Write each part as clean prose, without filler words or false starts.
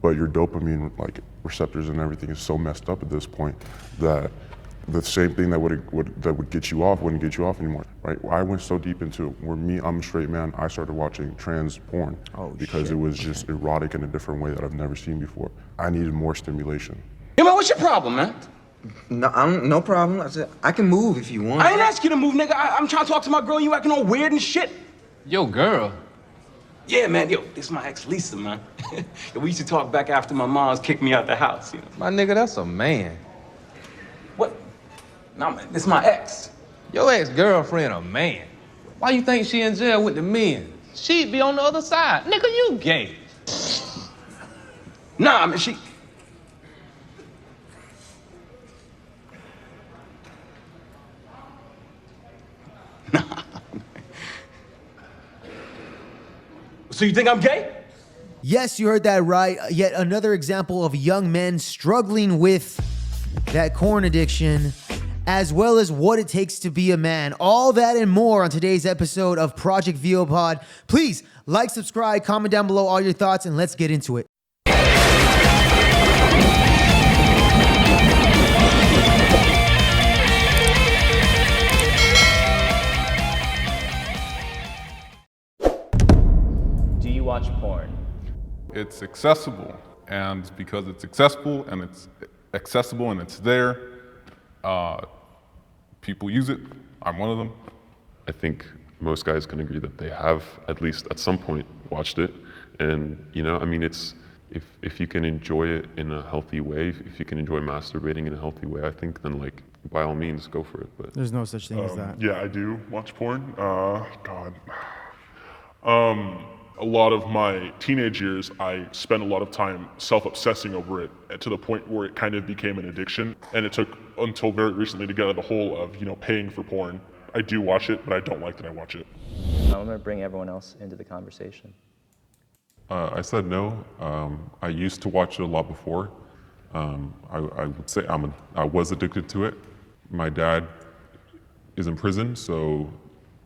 but your dopamine like receptors and everything is so messed up at this point that the same thing that would get you off wouldn't get you off anymore, right? I went so deep into it where I'm a straight man, I started watching trans porn because it was just erotic in a different way that I've never seen before. I needed more stimulation. Yo, man, what's your problem, man? No problem. I said, I can move if you want. I ain't ask you to move, nigga. I'm trying to talk to my girl, you acting all weird and shit. Yo, girl. Yeah, man, yo, this is my ex, Lisa, man. Yo, we used to talk back after my mom's kicked me out the house, you know. My nigga, that's a man. What? No, man, this is my ex. Your ex-girlfriend a man. Why you think she in jail with the men? She'd be on the other side. Nigga, you gay. Nah, I mean, she... So you think I'm gay? Yes, you heard that right. Yet another example of young men struggling with that corn addiction, as well as what it takes to be a man. All that and more on today's episode of Project VO Pod. Please like, subscribe, comment down below all your thoughts, and let's get into it. Do you watch porn? It's accessible, and because it's accessible and it's there, people use it. I'm one of them. I think most guys can agree that they have at least at some point watched it, and I mean, it's if you can enjoy it in a healthy way, if you can enjoy masturbating in a healthy way, I think then like by all means go for it. But there's no such thing as that. Yeah, I do watch porn. A lot of my teenage years, I spent a lot of time self-obsessing over it to the point where it kind of became an addiction. And it took until very recently to get out of the hole of, paying for porn. I do watch it, but I don't like that I watch it. I'm gonna bring everyone else into the conversation. I said no. I used to watch it a lot before. I would say I was addicted to it. My dad is in prison, so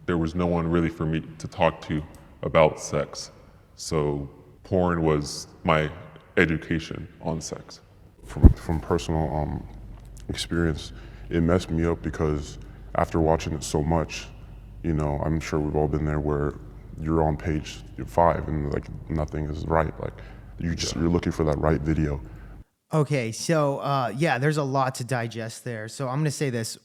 there was no one really for me to talk to about sex. So porn was my education on sex. From personal experience, it messed me up because after watching it so much, I'm sure we've all been there where you're on page 5 and like nothing is right. Like you're looking for that right video. Okay, so there's a lot to digest there. So I'm gonna say this.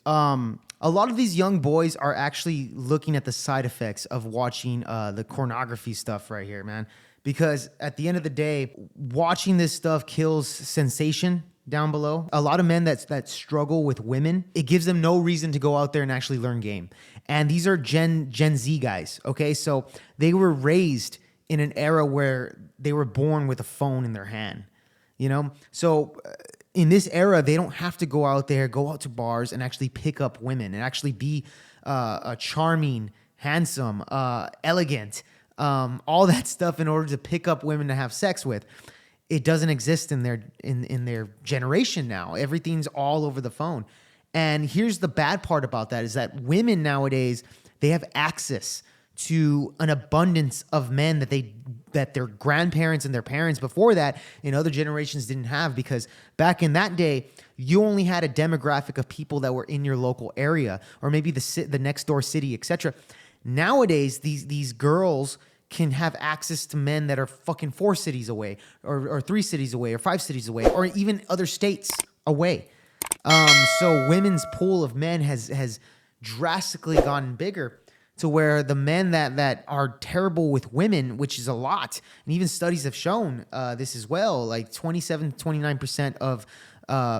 A lot of these young boys are actually looking at the side effects of watching the pornography stuff right here, man. Because at the end of the day, watching this stuff kills sensation down below. A lot of men that struggle with women, it gives them no reason to go out there and actually learn game. And these are Gen Z guys, okay? So they were raised in an era where they were born with a phone in their hand, So in this era, they don't have to go out to bars and actually pick up women and actually be charming, handsome, elegant, all that stuff in order to pick up women to have sex with. It doesn't exist in their generation now. Everything's all over the phone. And here's the bad part about that is that women nowadays, they have access to an abundance of men that their grandparents and their parents before that in other generations didn't have, because back in that day, you only had a demographic of people that were in your local area or maybe the next door city, etc. Nowadays, these girls can have access to men that are fucking 4 cities away or 3 cities away or 5 cities away or even other states away. So women's pool of men has drastically gotten bigger, to where the men that are terrible with women, which is a lot, and even studies have shown this as well, like 27-29% of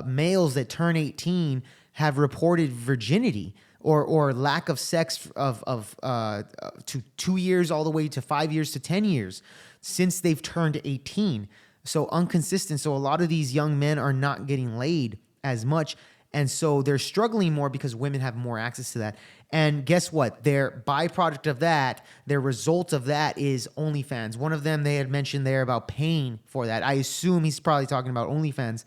males that turn 18 have reported virginity or lack of sex to 2 years all the way to 5 years to 10 years since they've turned 18. So inconsistent. So a lot of these young men are not getting laid as much. And so they're struggling more because women have more access to that. And guess what? Their byproduct of that, their result of that is OnlyFans. One of them, they had mentioned there about paying for that. I assume he's probably talking about OnlyFans.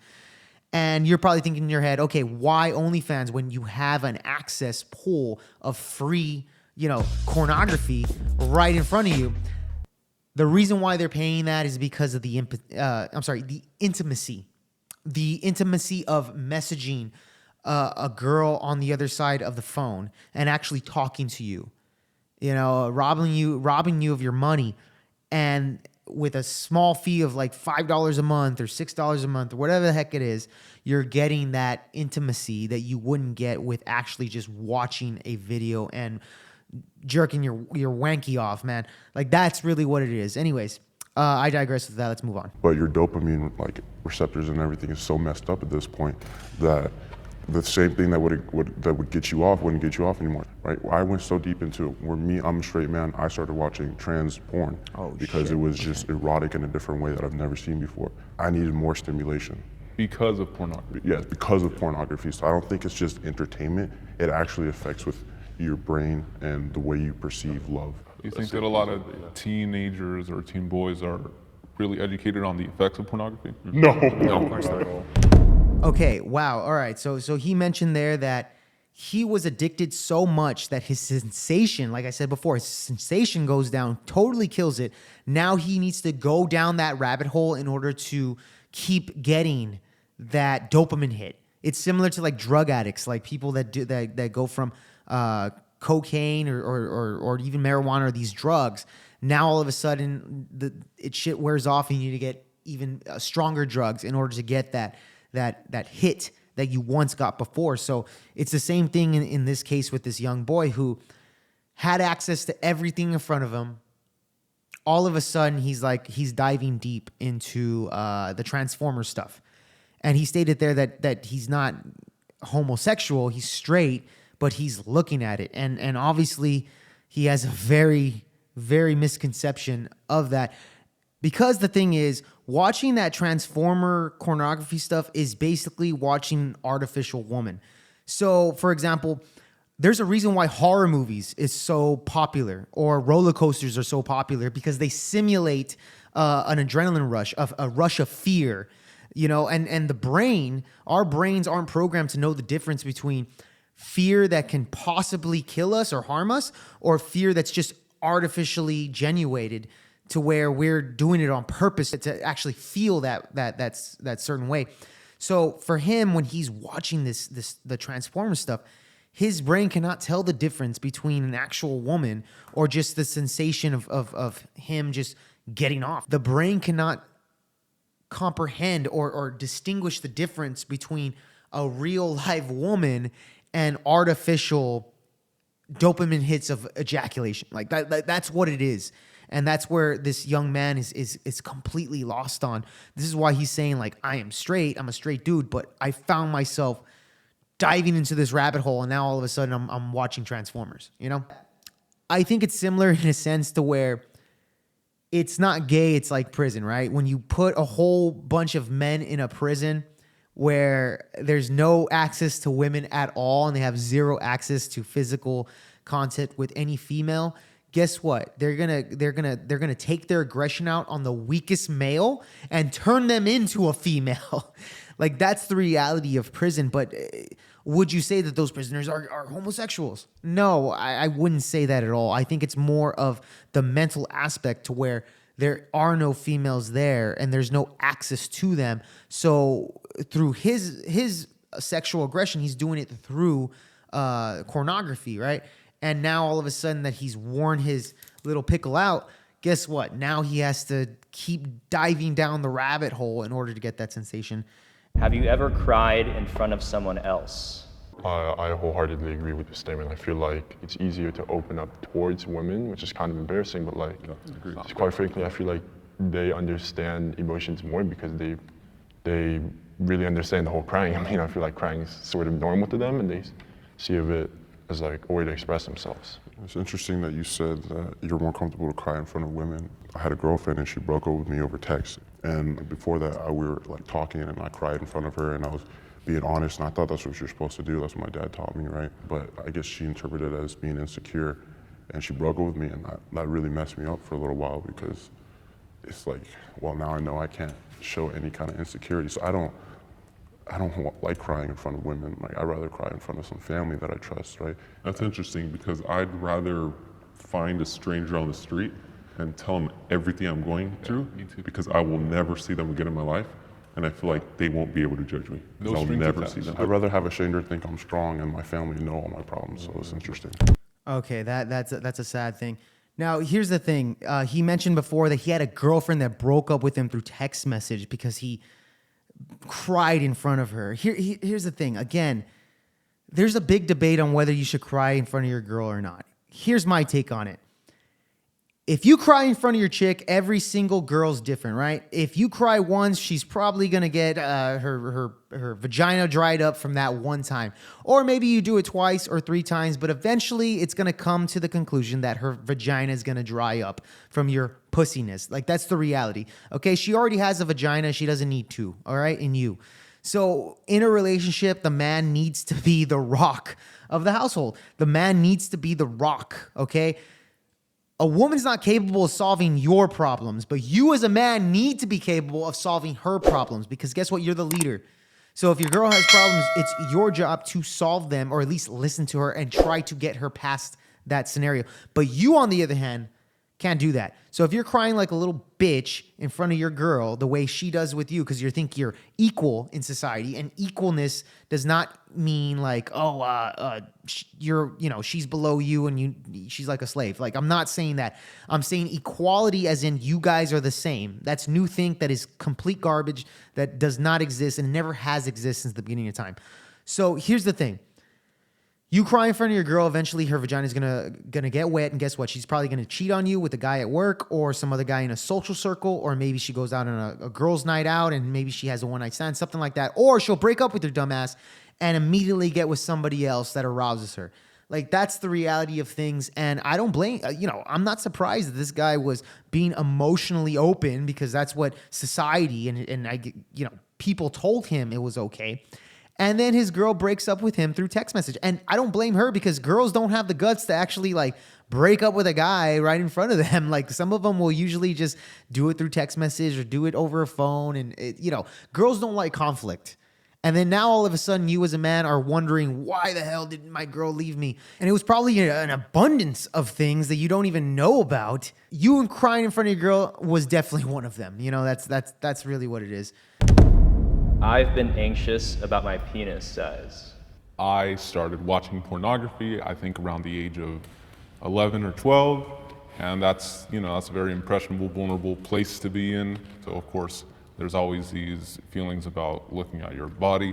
And you're probably thinking in your head, okay, why OnlyFans when you have an access pool of free, pornography right in front of you? The reason why they're paying that is because of the intimacy. The intimacy of messaging a girl on the other side of the phone and actually talking to you, robbing you of your money, and with a small fee of like $5 a month or $6 a month or whatever the heck it is, you're getting that intimacy that you wouldn't get with actually just watching a video and jerking your wanky off, man. Like, that's really what it is. Anyways, I digress with that. Let's move on. But your dopamine like receptors and everything is so messed up at this point that the same thing that would get you off wouldn't get you off anymore, right? I went so deep into it where I'm a straight man, I started watching trans porn because it was just erotic in a different way that I've never seen before. I needed more stimulation. Because of pornography? Yes, because of pornography. So I don't think it's just entertainment. It actually affects with your brain and the way you perceive love. Do you think that a lot of teenagers or teen boys are really educated on the effects of pornography? No. Of course not. Okay, wow. All right. So he mentioned there that he was addicted so much that his sensation, like I said before, his sensation goes down, totally kills it. Now he needs to go down that rabbit hole in order to keep getting that dopamine hit. It's similar to like drug addicts, like people that go from cocaine or even marijuana or these drugs. Now all of a sudden shit wears off and you need to get even stronger drugs in order to get that hit that you once got before. So it's the same thing in this case with this young boy who had access to everything in front of him. All of a sudden, he's diving deep into the Transformer stuff. And he stated there that he's not homosexual, he's straight, but he's looking at it. And obviously, he has a very, very misconception of that. Because the thing is, watching that Transformer pornography stuff is basically watching an artificial woman. So, for example, there's a reason why horror movies is so popular or roller coasters are so popular, because they simulate an adrenaline rush, a rush of fear, and the brain, our brains aren't programmed to know the difference between fear that can possibly kill us or harm us or fear that's just artificially generated to where we're doing it on purpose to actually feel that certain way. So for him, when he's watching the Transformers stuff, his brain cannot tell the difference between an actual woman or just the sensation of him just getting off. The brain cannot comprehend or distinguish the difference between a real live woman and artificial dopamine hits of ejaculation. Like that's what it is. And that's where this young man is completely lost on. This is why he's saying, like, I am straight, I'm a straight dude, but I found myself diving into this rabbit hole, and now all of a sudden I'm watching Transformers, I think it's similar in a sense to where it's not gay, it's like prison, right? When you put a whole bunch of men in a prison where there's no access to women at all and they have zero access to physical contact with any female, guess what? They're gonna take their aggression out on the weakest male and turn them into a female. Like, that's the reality of prison. But would you say that those prisoners are homosexuals? No, I wouldn't say that at all. I think it's more of the mental aspect to where there are no females there and there's no access to them. So through his sexual aggression, he's doing it through pornography, right? And now all of a sudden that he's worn his little pickle out, guess what? Now he has to keep diving down the rabbit hole in order to get that sensation. Have you ever cried in front of someone else? I wholeheartedly agree with this statement. I feel like it's easier to open up towards women, which is kind of embarrassing, but quite frankly, I feel like they understand emotions more because they really understand the whole crying. I mean, I feel like crying is sort of normal to them and they see it as like a way to express themselves. It's interesting that you said that you're more comfortable to cry in front of women. I had a girlfriend and she broke up with me over text. And before that, we were like talking and I cried in front of her and I was being honest and I thought that's what you're supposed to do. That's what my dad taught me, right? But I guess she interpreted it as being insecure and she broke up with me and that really messed me up for a little while because it's like, well, now I know I can't show any kind of insecurity. So I don't like crying in front of women. Like, I'd rather cry in front of some family that I trust, right? That's interesting because I'd rather find a stranger on the street and tell them everything I'm going through, because I will never see them again in my life, and I feel like they won't be able to judge me. No I'll strings never attached. see them. I'd rather have a stranger think I'm strong and my family know all my problems, so it's interesting. Okay, that's a sad thing. Now, here's the thing. He mentioned before that he had a girlfriend that broke up with him through text message because he cried in front of her. Here's the thing. Again, there's a big debate on whether you should cry in front of your girl or not. Here's my take on it. If you cry in front of your chick, every single girl's different, right? If you cry once, she's probably gonna get her vagina dried up from that one time. Or maybe you do it twice or 3 times, but eventually it's gonna come to the conclusion that her vagina is gonna dry up from your pussiness. Like, that's the reality. Okay, she already has a vagina, she doesn't need 2, all right, in you. So in a relationship, the man needs to be the rock of the household. The man needs to be the rock, okay? A woman's not capable of solving your problems, but you as a man need to be capable of solving her problems, because guess what? You're the leader. So if your girl has problems, it's your job to solve them, or at least listen to her and try to get her past that scenario. But you, on the other hand, can't do that. So if you're crying like a little bitch in front of your girl the way she does with you, because you think you're equal in society, and equalness does not mean like, she's below you and she's like a slave. Like, I'm not saying that. I'm saying equality as in you guys are the same. That's new think that is complete garbage that does not exist and never has existed since the beginning of time. So here's the thing. You cry in front of your girl, eventually her vagina is gonna get wet, and guess what? She's probably gonna cheat on you with a guy at work or some other guy in a social circle, or maybe she goes out on a girl's night out and maybe she has a one-night stand, something like that. Or she'll break up with her dumbass and immediately get with somebody else that arouses her. Like, that's the reality of things, and I don't blame, I'm not surprised that this guy was being emotionally open, because that's what society and people told him it was okay. And then his girl breaks up with him through text message. And I don't blame her, because girls don't have the guts to actually like break up with a guy right in front of them. Like, some of them will usually just do it through text message or do it over a phone. And girls don't like conflict. And then now all of a sudden you as a man are wondering, why the hell didn't my girl leave me? And it was probably an abundance of things that you don't even know about. You and crying in front of your girl was definitely one of them. That's really what it is. I've been anxious about my penis size. I started watching pornography, I think around the age of 11 or 12, and that's a very impressionable, vulnerable place to be in. So of course, there's always these feelings about looking at your body.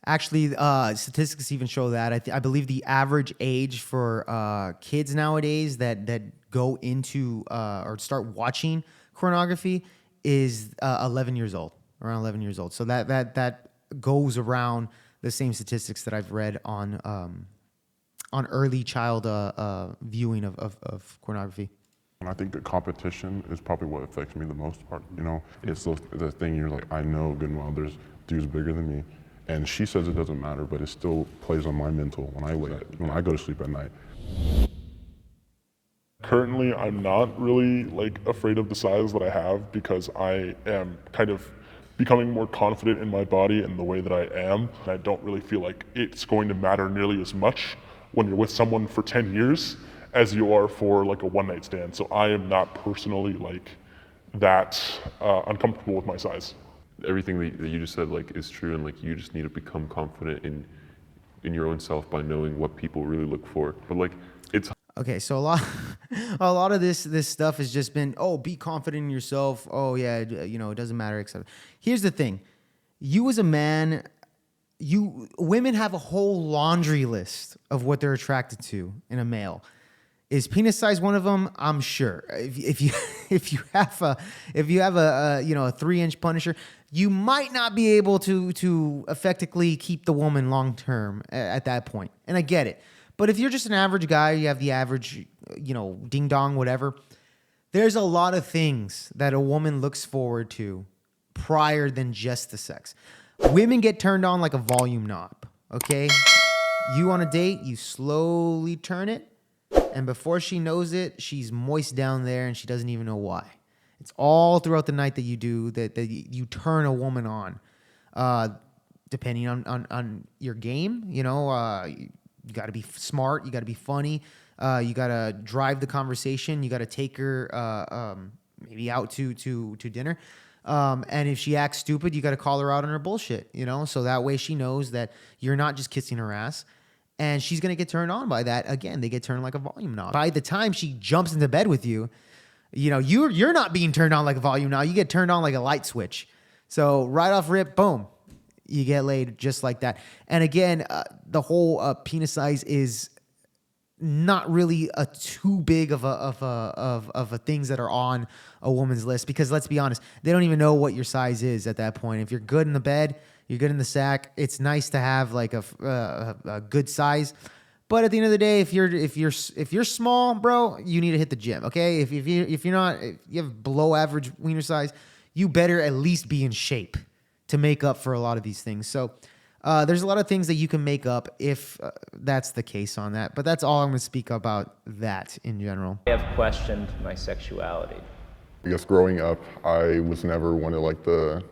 Actually, statistics even show that. I believe the average age for kids nowadays that go into or start watching pornography is 11 years old. Around 11 years old. So that goes around the same statistics that I've read on early child viewing of pornography. And I think the competition is probably what affects me the most part. It's the thing you're like, I know good and well there's dudes bigger than me, and she says it doesn't matter, but it still plays on my mental when I go to sleep at night. Currently, I'm not really afraid of the size that I have, because I am kind of becoming more confident in my body and the way that I am. I don't really feel like it's going to matter nearly as much when you're with someone for 10 years as you are for a one-night stand. So I am not personally that uncomfortable with my size. Everything that you just said is true, and you just need to become confident in your own self by knowing what people really look for. But it's Okay, so a lot of this stuff has just been, be confident in yourself. Oh yeah, it doesn't matter, etc. Here's the thing: you as a man, women have a whole laundry list of what they're attracted to in a male. Is penis size one of them? I'm sure. If you have a 3-inch Punisher, you might not be able to effectively keep the woman long term at that point, and I get it. But if you're just an average guy, you have the average, ding dong, whatever, there's a lot of things that a woman looks forward to prior than just the sex. Women get turned on like a volume knob, okay? You on a date, you slowly turn it, and before she knows it, she's moist down there and she doesn't even know why. It's all throughout the night that you do, that you turn a woman on, depending on your game, you got to be smart. You got to be funny. You gotta drive the conversation. You gotta take her maybe out to dinner. And if she acts stupid, you gotta call her out on her bullshit. So that way she knows that you're not just kissing her ass. And she's gonna get turned on by that. Again, they get turned like a volume knob. By the time she jumps into bed with you, you're not being turned on like a volume knob. You get turned on like a light switch. So right off rip, boom, you get laid just like that. And again, the whole penis size is not really a too big of a things that are on a woman's list, because let's be honest, they don't even know what your size is at that point. If you're good in the bed, you're good in the sack, it's nice to have like a good size. But at the end of the day, if you're small, bro, you need to hit the gym. Okay, if you have below average wiener size, you better at least be in shape to make up for a lot of these things. So there's a lot of things that you can make up if that's the case on that. But that's all I'm going to speak about that in general. I have questioned my sexuality. I guess growing up, I was never one of like the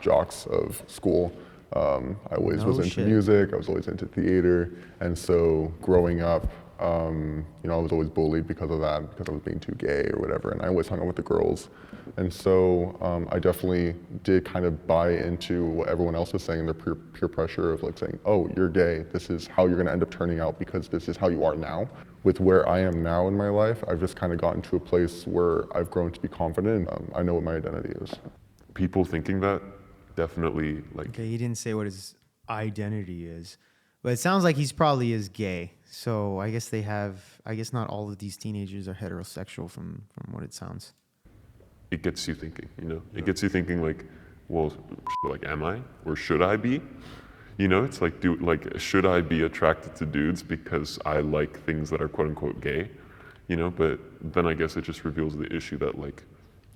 jocks of school. I always was into music. I was always into theater, and so growing up, I was always bullied because of that, because I was being too gay or whatever. And I always hung out with the girls, and so I definitely did kind of buy into what everyone else was saying, the peer pressure of like saying, "Oh, you're gay. This is how you're going to end up turning out because this is how you are now." With where I am now in my life, I've just kind of gotten to a place where I've grown to be confident. I know what my identity is. People thinking that definitely like. Okay, he didn't say what his identity is, but it sounds like he's probably is gay. So I guess not all of these teenagers are heterosexual from what it sounds. It gets you thinking, It gets you thinking like, well, like, am I or should I be? It's like, should I be attracted to dudes because I like things that are quote unquote gay? But then I guess it just reveals the issue that like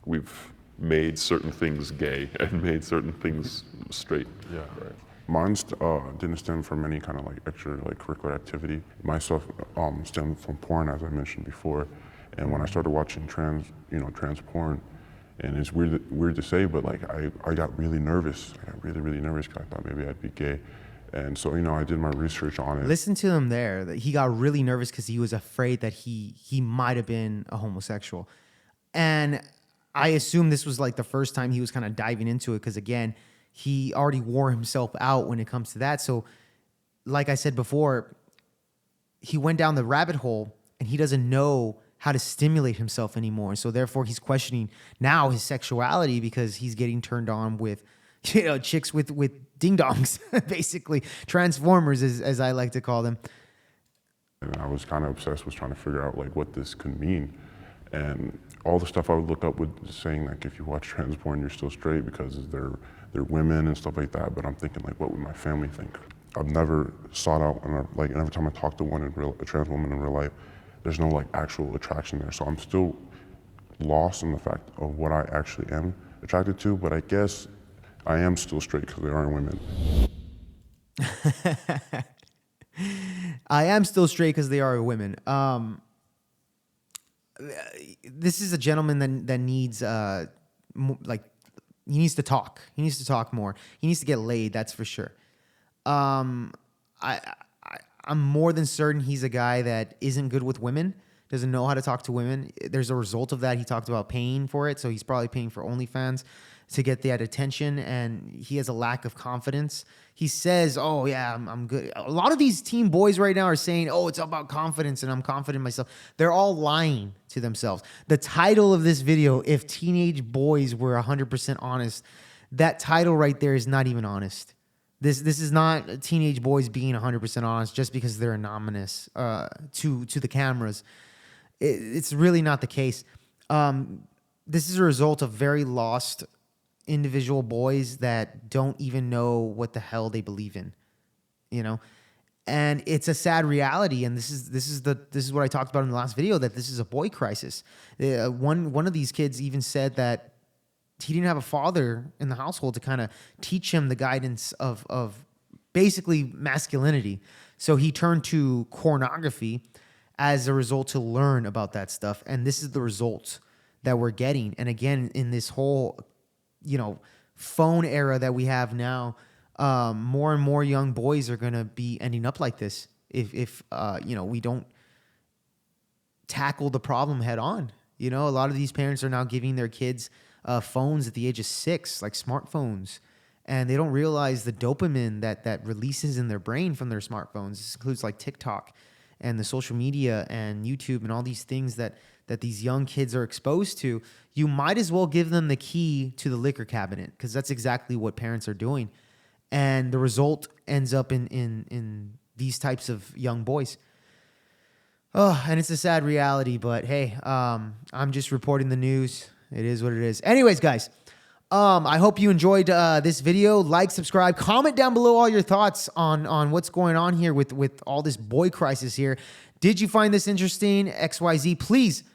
we've made certain things gay and made certain things straight. Yeah, right. Mine didn't stem from any kind of like extra like curricular activity. My stuff stemmed from porn, as I mentioned before. And when I started watching trans porn, and it's weird to say, but like I got really nervous. I got really nervous because I thought maybe I'd be gay. And so, I did my research on it. Listen to him there. That he got really nervous because he was afraid that he might have been a homosexual. And I assume this was like the first time he was kind of diving into it, because again, he already wore himself out when it comes to that. So like I said before, he went down the rabbit hole and he doesn't know how to stimulate himself anymore. So therefore he's questioning now his sexuality because he's getting turned on with, chicks with ding-dongs, basically. Transformers, as I like to call them. And I was kind of obsessed with trying to figure out like what this could mean. And all the stuff I would look up was saying like, if you watch trans porn, you're still straight because they're women and stuff like that. But I'm thinking like, what would my family think? I've never sought out, and every time I talk to a trans woman in real life, there's no like actual attraction there. So I'm still lost in the fact of what I actually am attracted to, but I guess I am still straight because they are women. I am still straight because they are women. This is a gentleman that needs he needs to talk. He needs to talk more. He needs to get laid. That's for sure. I'm more than certain he's a guy that isn't good with women. Doesn't know how to talk to women. There's a result of that. He talked about paying for it, so he's probably paying for OnlyFans to get that attention, and he has a lack of confidence. He says, "Oh yeah, I'm good." A lot of these teen boys right now are saying, "Oh, it's all about confidence, and I'm confident in myself." They're all lying to themselves. The title of this video, "If Teenage Boys Were 100% Honest," that title right there is not even honest. This is not teenage boys being 100% honest just because they're anonymous to the cameras. It's really not the case. This is a result of very lost individual boys that don't even know what the hell they believe in, and it's a sad reality. And this is what I talked about in the last video, that this is a boy crisis. One of these kids even said that he didn't have a father in the household to kind of teach him the guidance of basically masculinity. So he turned to pornography as a result to learn about that stuff. And this is the results that we're getting. And again, in this whole, phone era that we have now, more and more young boys are going to be ending up like this if we don't tackle the problem head on. You know, a lot of these parents are now giving their kids phones at the age of 6, like smartphones, and they don't realize the dopamine that releases in their brain from their smartphones. This includes like TikTok and the social media and YouTube and all these things that these young kids are exposed to. You might as well give them the key to the liquor cabinet, because that's exactly what parents are doing. And the result ends up in these types of young boys. Oh, and it's a sad reality, but hey, I'm just reporting the news. It is what it is. Anyways, guys, I hope you enjoyed this video. Like, subscribe, comment down below all your thoughts on what's going on here with all this boy crisis here. Did you find this interesting? XYZ, please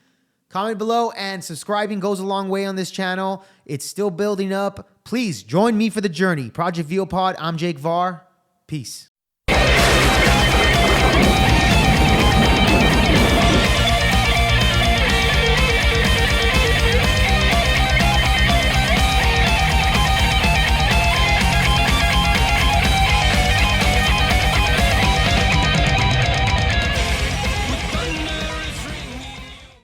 comment below, and subscribing goes a long way on this channel. It's still building up. Please join me for the journey. Project VO Pod, I'm Jake Varr. Peace.